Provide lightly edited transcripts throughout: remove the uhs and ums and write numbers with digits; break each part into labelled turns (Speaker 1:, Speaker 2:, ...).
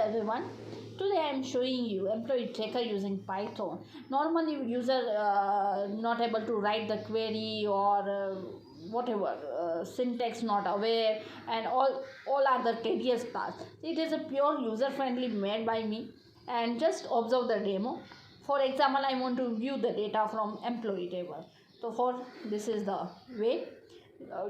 Speaker 1: everyone. Today I am showing you employee tracker using Python. Normally user not able to write the query or whatever syntax not aware, and all are the tedious tasks. It is a pure user friendly made by me. And just observe the demo. For example, I want to view the data from employee table. So for this is the way.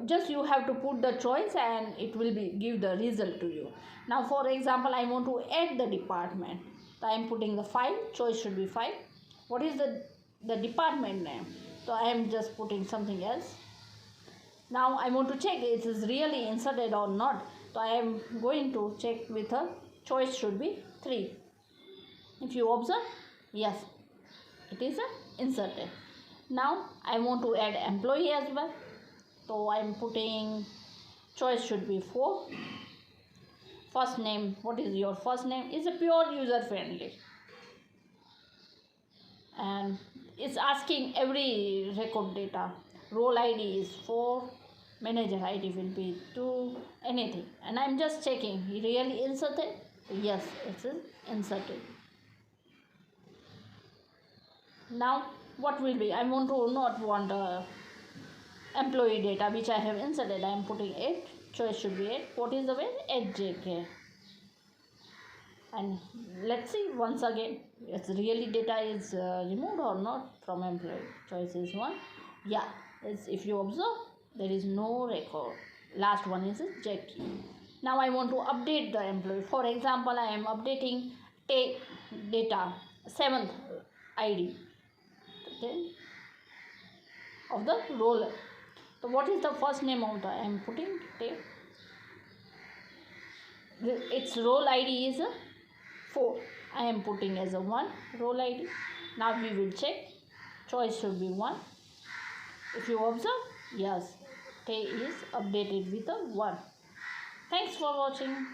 Speaker 1: Just you have to put the choice and it will be give the result to you. Now for example, I want to add the department. So I am putting the file, choice should be file. What is the department name? So I am just putting something else. Now I want to check it is really inserted or not. So I am going to check with a choice should be 3. If you observe, yes, it is inserted. Now I want to add employee as well. So I am putting choice should be 4. First name, what is your first name? Is a pure user friendly. And it's asking every record data. Role ID is 4. Manager ID will be 2. Anything. And I'm just checking. Really inserted? Yes, it is inserted. Now what will be? I want to not want employee data which I have inserted. I am putting 8. Choice should be 8. What is the way? 8JK. And let's see once again. It's really data is removed or not from employee. Choice is 1. Yeah. If you observe, there is no record. Last one is JK. Now I want to update the employee. For example, I am updating take data 7th ID of the role. So what is the first name of the I am putting take. Its role ID is 4. I am putting as a 1 role ID. Now we will check. Choice should be 1. If you observe, yes, take is updated with a 1. Thanks for watching.